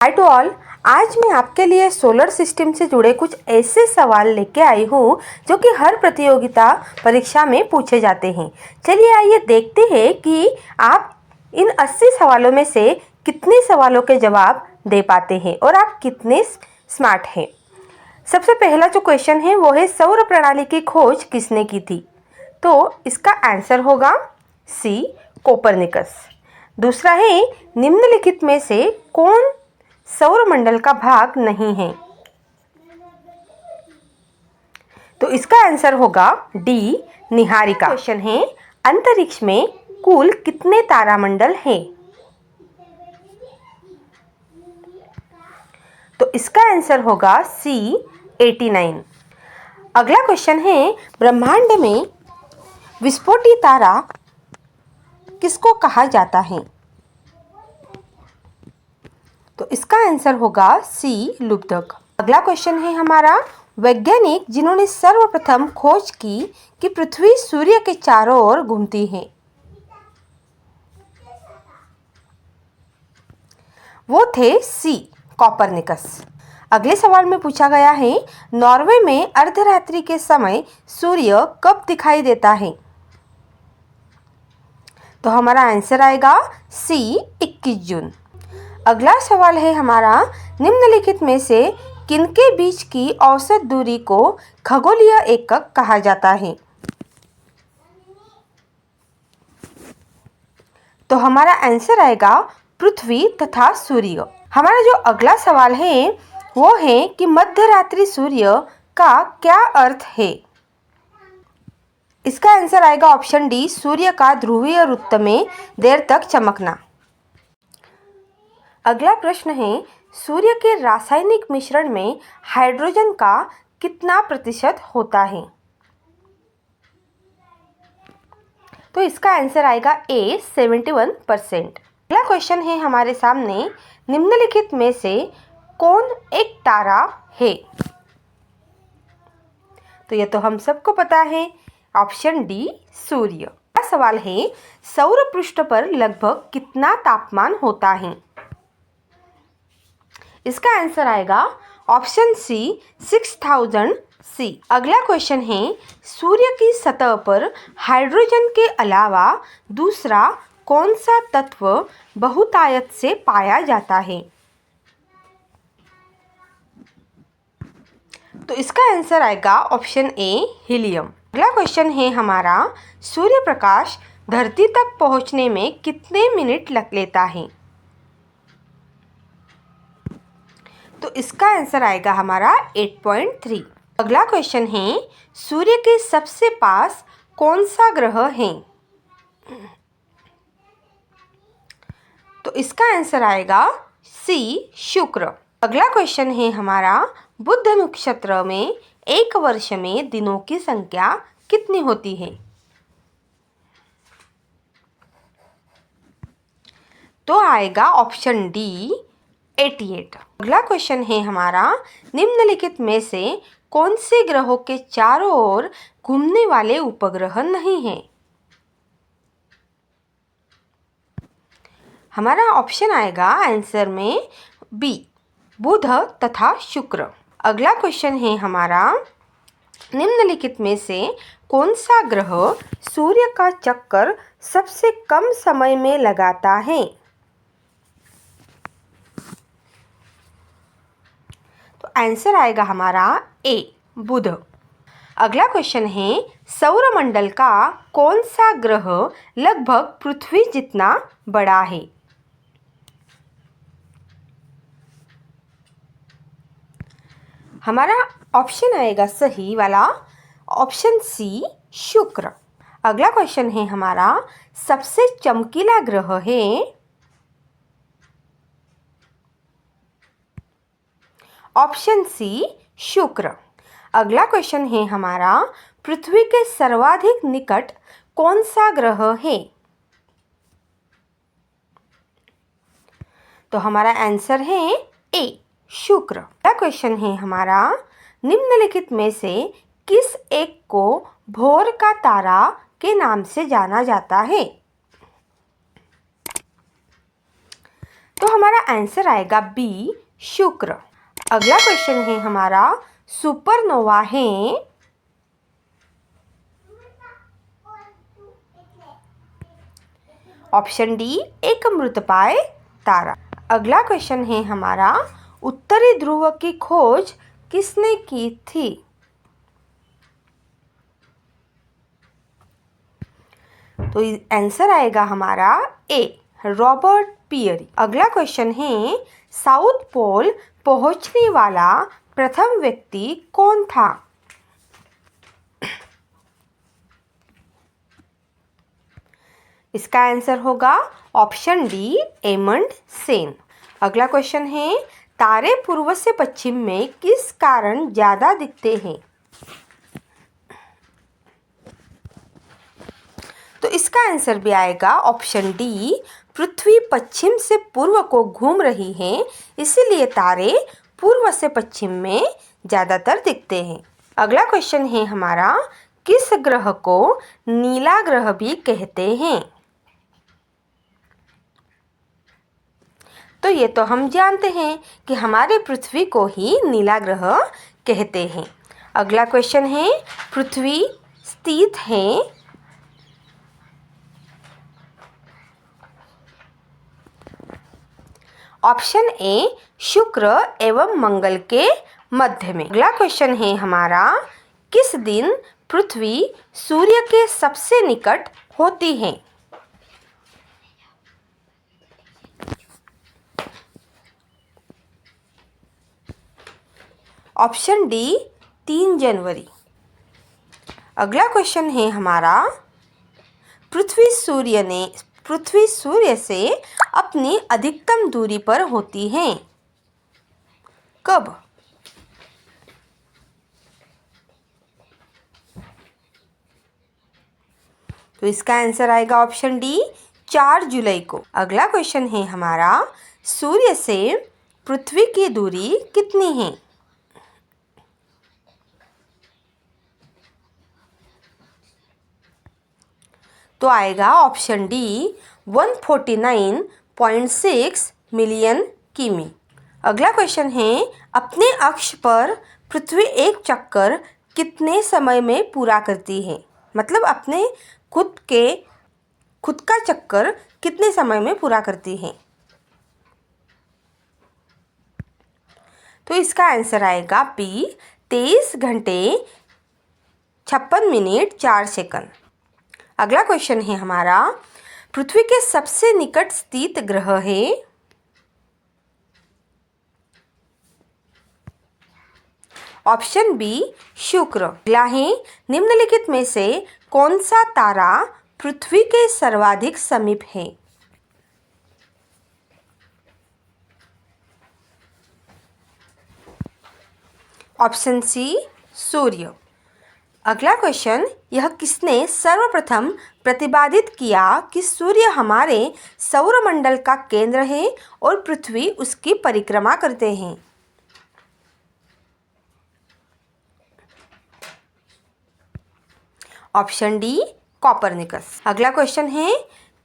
Hi to all. आज मैं आपके लिए सोलर सिस्टम से जुड़े कुछ ऐसे सवाल लेके आई हूँ जो कि हर प्रतियोगिता परीक्षा में पूछे जाते हैं। चलिए आइए देखते हैं कि आप इन 80 सवालों में से कितने सवालों के जवाब दे पाते हैं और आप कितने स्मार्ट हैं। सबसे पहला जो क्वेश्चन है वो है सौर प्रणाली की खोज किसने की थी? तो इसका आंसर होगा सी, कोपरनिकस। दूसरा है निम्नलिखित में से कौन सौरमंडल का भाग नहीं है? तो इसका आंसर होगा डी, निहारिका। क्वेश्चन है अंतरिक्ष में कुल कितने तारामंडल हैं? तो इसका आंसर होगा सी, 89। अगला क्वेश्चन है ब्रह्मांड में विस्फोटी तारा किसको कहा जाता है? तो इसका आंसर होगा सी, लुब्धक। अगला क्वेश्चन है हमारा वैज्ञानिक जिन्होंने सर्वप्रथम खोज की कि पृथ्वी सूर्य के चारों ओर घूमती है, वो थे सी, कोपरनिकस। अगले सवाल में पूछा गया है नॉर्वे में अर्धरात्रि के समय सूर्य कब दिखाई देता है? तो हमारा आंसर आएगा सी, 21 जून। अगला सवाल है हमारा निम्नलिखित में से किनके बीच की औसत दूरी को खगोलीय एकक कहा जाता है? तो हमारा आंसर आएगा पृथ्वी तथा सूर्य। हमारा जो अगला सवाल है वो है कि मध्यरात्रि सूर्य का क्या अर्थ है? इसका आंसर आएगा ऑप्शन डी, सूर्य का ध्रुवीय वृत्त में देर तक चमकना। अगला प्रश्न है सूर्य के रासायनिक मिश्रण में हाइड्रोजन का कितना प्रतिशत होता है? तो इसका आंसर आएगा ए, 71%। अगला क्वेश्चन है हमारे सामने निम्नलिखित में से कौन एक तारा है? तो यह तो हम सबको पता है, ऑप्शन डी, सूर्य। अगला सवाल है सौर पृष्ठ पर लगभग कितना तापमान होता है? इसका आंसर आएगा ऑप्शन सी, 6000 सी। अगला क्वेश्चन है सूर्य की सतह पर हाइड्रोजन के अलावा दूसरा कौन सा तत्व बहुतायत से पाया जाता है? तो इसका आंसर आएगा ऑप्शन ए, हीलियम। अगला क्वेश्चन है हमारा सूर्य प्रकाश धरती तक पहुंचने में कितने मिनट लग लेता है? तो इसका आंसर आएगा हमारा 8.3। अगला क्वेश्चन है सूर्य के सबसे पास कौन सा ग्रह है? तो इसका आंसर आएगा सी, शुक्र। अगला क्वेश्चन है हमारा बुध नक्षत्र में एक वर्ष में दिनों की संख्या कितनी होती है? तो आएगा ऑप्शन डी, 88। अगला क्वेश्चन है हमारा निम्नलिखित में से कौन से ग्रहों के चारों ओर घूमने वाले उपग्रह नहीं हैं? हमारा ऑप्शन आएगा आंसर में बी, बुध तथा शुक्र। अगला क्वेश्चन है हमारा निम्नलिखित में से कौन सा ग्रह सूर्य का चक्कर सबसे कम समय में लगाता है? तो आंसर आएगा हमारा ए, बुध। अगला क्वेश्चन है सौरमंडल का कौन सा ग्रह लगभग पृथ्वी जितना बड़ा है? हमारा ऑप्शन आएगा सही वाला ऑप्शन सी, शुक्र। अगला क्वेश्चन है हमारा सबसे चमकीला ग्रह है? ऑप्शन सी, शुक्र। अगला क्वेश्चन है हमारा पृथ्वी के सर्वाधिक निकट कौन सा ग्रह है? तो हमारा आंसर है ए, शुक्र। अगला क्वेश्चन है हमारा निम्नलिखित में से किस एक को भोर का तारा के नाम से जाना जाता है? तो हमारा आंसर आएगा बी, शुक्र। अगला क्वेश्चन है हमारा, सुपरनोवा है ऑप्शन डी, एक मृतपाय तारा। अगला क्वेश्चन है हमारा, उत्तरी ध्रुव की खोज किसने की थी? तो आंसर आएगा हमारा ए, रॉबर्ट पियरी। अगला क्वेश्चन है, साउथ पोल पहुंचने वाला प्रथम व्यक्ति कौन था? इसका आंसर होगा ऑप्शन डी, एमंड सेन। अगला क्वेश्चन है, तारे पूर्व से पश्चिम में किस कारण ज्यादा दिखते हैं? तो इसका आंसर भी आएगा ऑप्शन डी, पृथ्वी पश्चिम से पूर्व को घूम रही है, इसीलिए तारे पूर्व से पश्चिम में ज़्यादातर दिखते हैं। अगला क्वेश्चन है हमारा, किस ग्रह को नीला ग्रह भी कहते हैं? तो ये तो हम जानते हैं कि हमारे पृथ्वी को ही नीला ग्रह कहते हैं। अगला क्वेश्चन है, पृथ्वी स्थित है ऑप्शन ए, शुक्र एवं मंगल के मध्य में। अगला क्वेश्चन है हमारा, किस दिन पृथ्वी सूर्य के सबसे निकट होती है? ऑप्शन डी, 3 जनवरी। अगला क्वेश्चन है हमारा, पृथ्वी सूर्य से अपनी अधिकतम दूरी पर होती है, कब? तो इसका आंसर आएगा ऑप्शन डी, 4 जुलाई को। अगला क्वेश्चन है हमारा, सूर्य से पृथ्वी की दूरी कितनी है? तो आएगा ऑप्शन डी, 149.6 मिलियन किमी। अगला क्वेश्चन है, अपने अक्ष पर पृथ्वी एक चक्कर कितने समय में पूरा करती है? मतलब अपने खुद का चक्कर कितने समय में पूरा करती है? तो इसका आंसर आएगा बी, 23 घंटे 56 मिनट 4 सेकंड। अगला क्वेश्चन है हमारा, पृथ्वी के सबसे निकट स्थित ग्रह है? ऑप्शन बी, शुक्र। अगला है, निम्नलिखित में से कौन सा तारा पृथ्वी के सर्वाधिक समीप है? ऑप्शन सी, सूर्य। अगला क्वेश्चन, यह किसने सर्वप्रथम प्रतिपादित किया कि सूर्य हमारे सौरमंडल का केंद्र है और पृथ्वी उसकी परिक्रमा करते हैं? Option D, Copernicus. अगला क्वेश्चन है,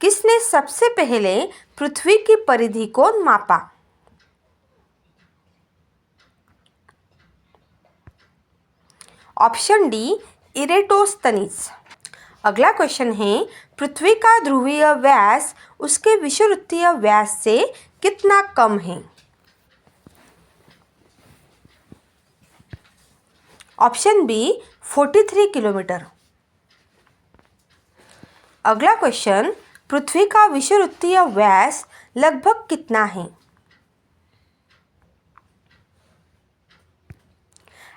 किसने सबसे पहले पृथ्वी की परिधि को मापा? Option D, Eratosthenes. अगला क्वेश्चन है, पृथ्वी का ध्रुवीय व्यास उसके विषुववृत्तीय व्यास से कितना कम है? Option B, 43 kilometre. अगला क्वेश्चन, पृथ्वी का विषुववृत्तीय व्यास लगभग कितना है?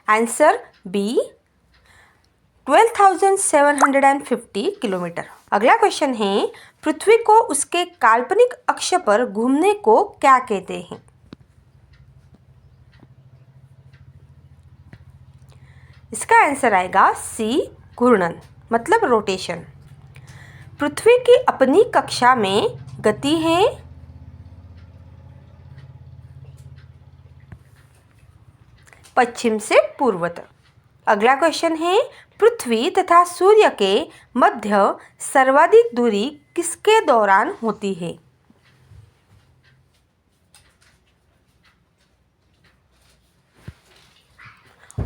Answer B, 12,750 kilometre. अगला क्वेश्चन है, पृथ्वी को उसके काल्पनिक अक्ष पर घूमने को क्या कहते हैं? इसका आंसर आएगा सी, घूर्णन मतलब रोटेशन। पृथ्वी की अपनी कक्षा में गति है? पश्चिम से पूर्व तक। अगला क्वेश्चन है, पृथ्वी तथा सूर्य के मध्य सर्वाधिक दूरी किसके दौरान होती है?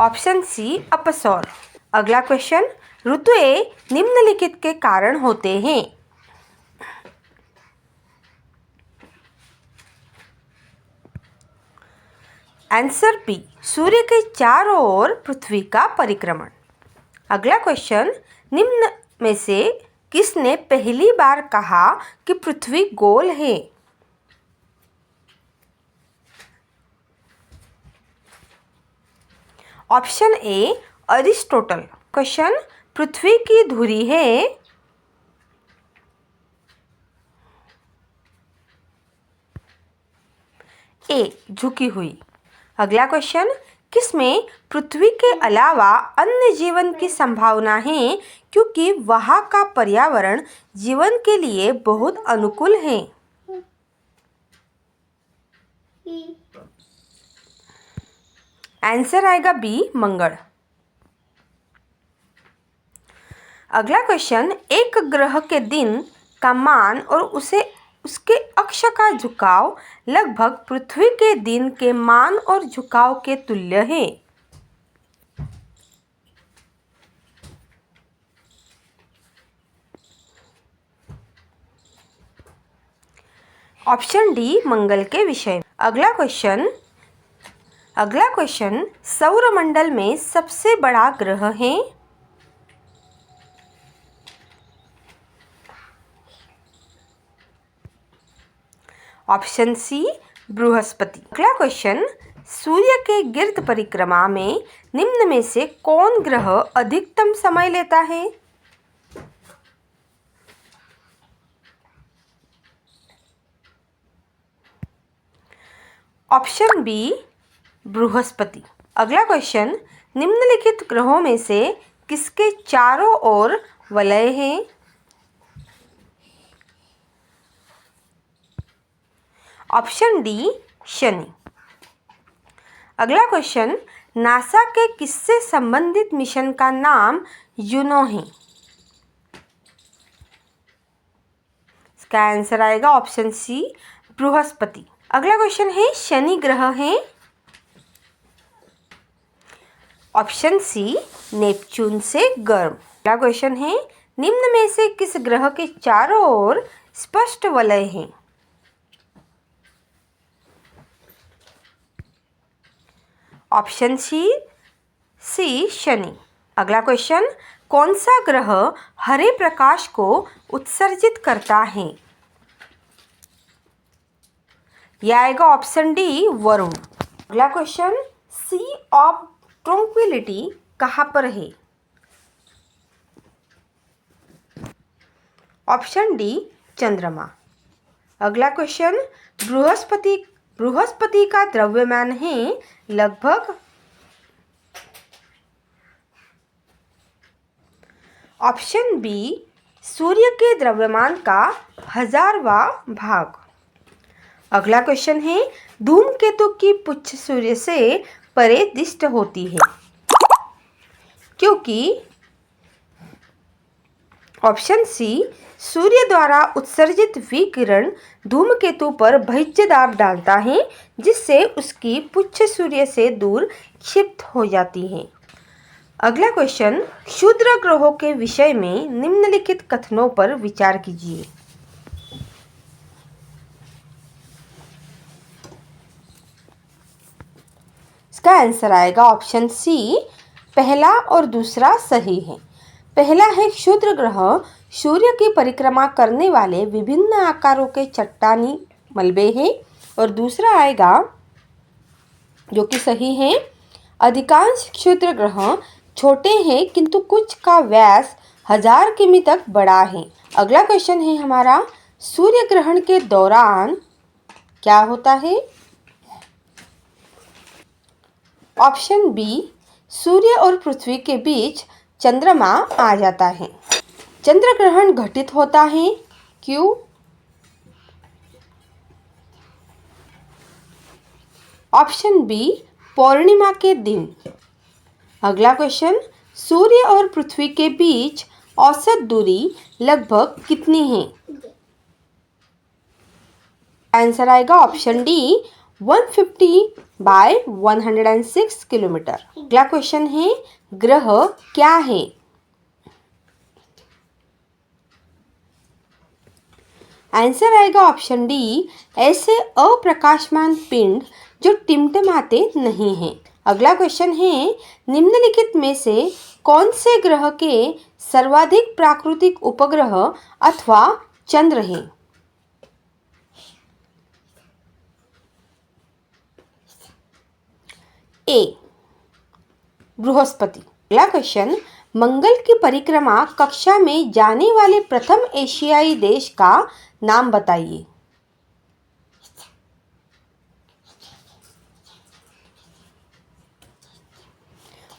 ऑप्शन सी अपसौर। अगला क्वेश्चन, ऋतुएं निम्नलिखित के कारण होते हैं। आंसर बी, सूर्य के चारों ओर पृथ्वी का परिक्रमण। अगला क्वेश्चन, निम्न में से किसने पहली बार कहा कि पृथ्वी गोल है? Option A Aristotle. क्वेश्चन, पृथ्वी की धुरी है। ए झुकी हुई। अगला क्वेश्चन, किसमें पृथ्वी के अलावा अन्य जीवन की संभावना है क्योंकि वहाँ का पर्यावरण जीवन के लिए बहुत अनुकूल है? आंसर आएगा बी मंगल। अगला क्वेश्चन, एक ग्रह के दिन का मान और उसके अक्ष का झुकाव लगभग पृथ्वी के दिन के मान और झुकाव के तुल्य है। ऑप्शन डी मंगल के विषय। अगला क्वेश्चन, सौरमंडल में सबसे बड़ा ग्रह है? ऑप्शन सी बृहस्पति। अगला क्वेश्चन, सूर्य के गिर्द परिक्रमा में निम्न में से कौन ग्रह अधिकतम समय लेता है? ऑप्शन बी बृहस्पति। अगला क्वेश्चन, निम्नलिखित ग्रहों में से किसके चारों ओर वलय हैं? Option D Shani. अगला क्वेश्चन, नासा के किससे संबंधित मिशन का नाम यूनो है? इसका आंसर आएगा ऑप्शन सी बृहस्पति। अगला क्वेश्चन है, शनि ग्रह है? ऑप्शन सी नेपच्यून से गर्म। अगला क्वेश्चन है, निम्न में से किस ग्रह के चारों ओर स्पष्ट वलय हैं? ऑप्शन सी शनि। अगला क्वेश्चन, कौन सा ग्रह हरे प्रकाश को उत्सर्जित करता है? यह आएगा ऑप्शन डी वरुण। अगला क्वेश्चन, सी ऑफ ट्रंक्विलिटी कहाँ पर है? ऑप्शन डी चंद्रमा। अगला क्वेश्चन, बृहस्पति का द्रव्यमान है लगभग? ऑप्शन बी सूर्य के द्रव्यमान का 1000वां भाग। अगला क्वेश्चन है, धूमकेतु की पुच्छ सूर्य से परे दृष्ट होती है क्योंकि? ऑप्शन सी सूर्य द्वारा उत्सर्जित विकिरण धूमकेतु पर बाह्य दाब डालता है जिससे उसकी पुच्छ सूर्य से दूर क्षिप्त हो जाती है। अगला क्वेश्चन, क्षुद्र ग्रहों के विषय में निम्नलिखित कथनों पर विचार कीजिए। इसका आंसर आएगा ऑप्शन सी, पहला और दूसरा सही है। पहला है, क्षुद्र ग्रह सूर्य की परिक्रमा करने वाले विभिन्न आकारों के चट्टानी मलबे हैं, और दूसरा आएगा जो कि सही है, अधिकांश क्षुद्र ग्रह छोटे हैं किंतु कुछ का व्यास 1000 किमी तक बड़ा है। अगला क्वेश्चन है हमारा, सूर्य ग्रहण के दौरान क्या होता है? ऑप्शन बी सूर्य और पृथ्वी के बीच चंद्रमा आ जाता है। चंद्र ग्रहण घटित होता है क्यों? ऑप्शन बी पौर्णिमा के दिन। अगला क्वेश्चन, सूर्य और पृथ्वी के बीच औसत दूरी लगभग कितनी है? आंसर आएगा ऑप्शन डी 150 बाय 106 किलोमीटर। अगला क्वेश्चन है, ग्रह क्या है? आंसर आएगा ऑप्शन डी, ऐसे अप्रकाशमान पिंड जो टिमटिमाते नहीं हैं। अगला क्वेश्चन है, निम्नलिखित में से कौन से ग्रह के सर्वाधिक प्राकृतिक उपग्रह अथवा चंद्र हैं? ए, बृहस्पति। अगला क्वेश्चन, मंगल की परिक्रमा कक्षा में जाने वाले प्रथम एशियाई देश का नाम बताइए।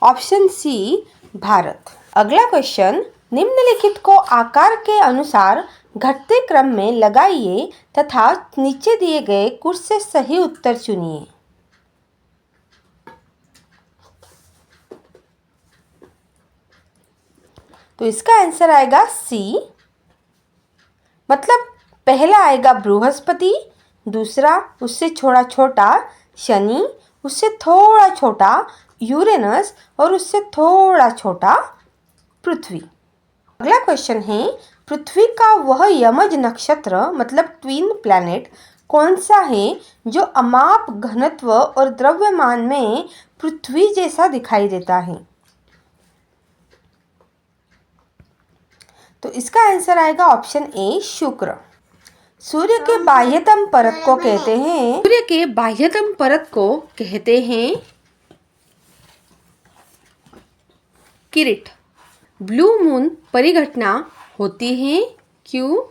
Option C, Bharat. अगला क्वेश्चन, निम्नलिखित को आकार के अनुसार घटते क्रम में लगाइए तथा नीचे दिए गए कुछ से सही उत्तर चुनिए। तो इसका आंसर आएगा सी, मतलब पहला आएगा बृहस्पति, दूसरा उससे थोड़ा छोटा शनि, उससे थोड़ा छोटा यूरेनस और उससे थोड़ा छोटा पृथ्वी। अगला क्वेश्चन है, पृथ्वी का वह यमज नक्षत्र मतलब ट्विन प्लैनेट कौन सा है जो अमाप घनत्व और द्रव्यमान में पृथ्वी जैसा दिखाई देता है? तो इसका आंसर आएगा ऑप्शन ए, शुक्र। सूर्य के बाह्यतम परत को कहते हैं, सूर्य के बाह्यतम परत को कहते हैं किरीट। ब्लू मून परिघटना होती है क्यों?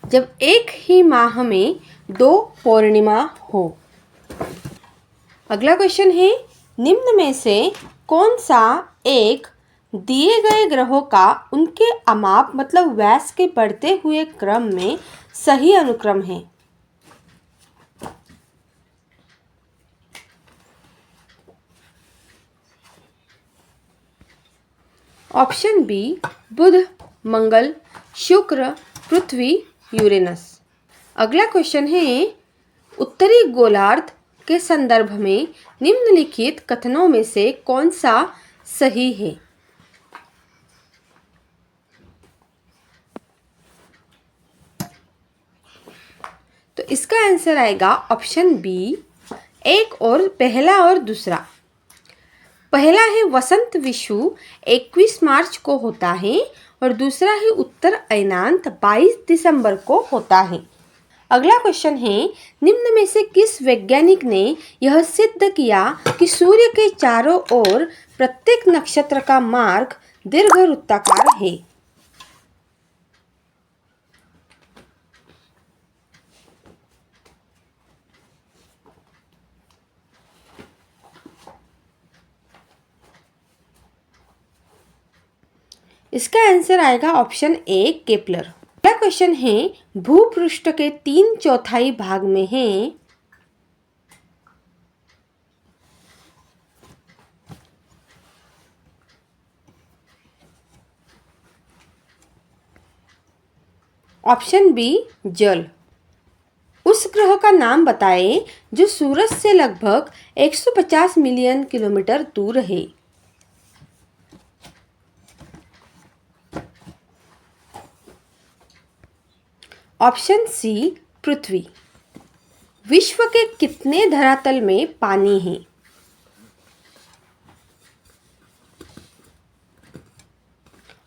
जब एक ही माह में 2 पूर्णिमा हो। अगला क्वेश्चन है, निम्न में से कौन सा एक दिए गए ग्रहों का उनके अमाप मतलब व्यास के बढ़ते हुए क्रम में सही अनुक्रम है? ऑप्शन बी, बुध, मंगल, शुक्र, पृथ्वी, यूरेनस। अगला क्वेश्चन है, उत्तरी गोलार्ध के संदर्भ में निम्नलिखित कथनों में से कौन सा सही है? तो इसका आंसर आएगा ऑप्शन बी, एक और पहला और दूसरा। पहला है वसंत विषु 21 मार्च को होता है और दूसरा है उत्तर अयनांत 22 दिसंबर को होता है। अगला क्वेश्चन है, निम्न में से किस वैज्ञानिक ने यह सिद्ध किया कि सूर्य के चारों ओर प्रत्येक नक्षत्र का मार्ग दीर्घवृत्ताकार है? इसका आंसर आएगा ऑप्शन ए, केपलर। अगला क्वेश्चन है, भूपृष्ठ के 3/4 भाग में है ऑप्शन बी, जल। उस ग्रह का नाम बताएं जो सूरज से लगभग 150 मिलियन किलोमीटर दूर है। ऑप्शन सी, पृथ्वी। विश्व के कितने धरातल में पानी है?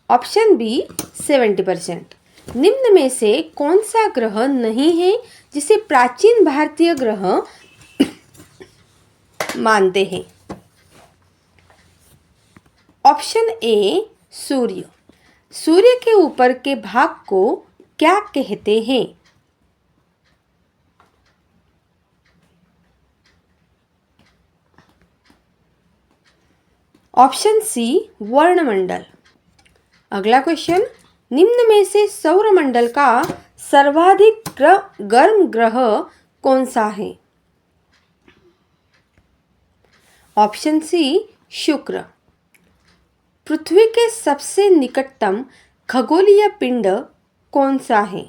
Option B, 70%। निम्न में से कौन सा ग्रह नहीं है जिसे प्राचीन भारतीय ग्रह मानते हैं? ऑप्शन ए, सूर्य। सूर्य के ऊपर के भाग को क्या कहते हैं? ऑप्शन सी, वर्णमंडल। अगला क्वेश्चन, निम्न में से सौरमंडल का सर्वाधिक गर्म ग्रह कौन सा है? ऑप्शन सी, शुक्र। पृथ्वी के सबसे निकटतम खगोलीय पिंड कौन सा है?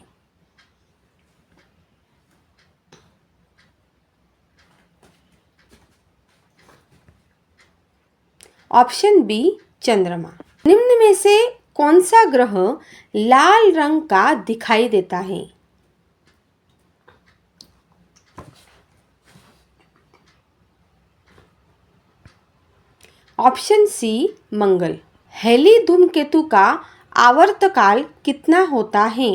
ऑप्शन बी चंद्रमा। निम्न में से कौन सा ग्रह लाल रंग का दिखाई देता है? ऑप्शन सी मंगल। हेली धूमकेतु का आवर्तकाल कितना होता है?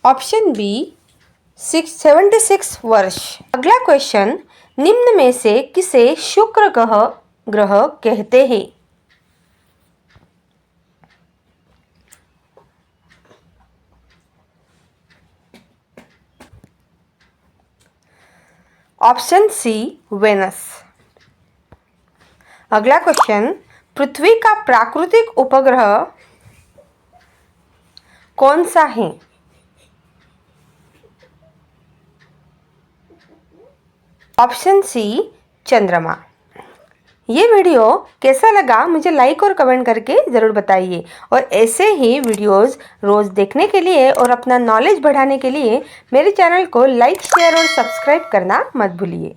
ऑप्शन बी 76 वर्ष। अगला क्वेश्चन, निम्न में से किसे शुक्र ग्रह कहते हैं? Option C Venus. अगला क्वेश्चन, पृथ्वी का प्राकृतिक उपग्रह कौन सा है? ऑप्शन सी चंद्रमा। ये वीडियो कैसा लगा मुझे लाइक और कमेंट करके ज़रूर बताइए, और ऐसे ही वीडियोस रोज़ देखने के लिए और अपना नॉलेज बढ़ाने के लिए मेरे चैनल को लाइक, शेयर और सब्सक्राइब करना मत भूलिए।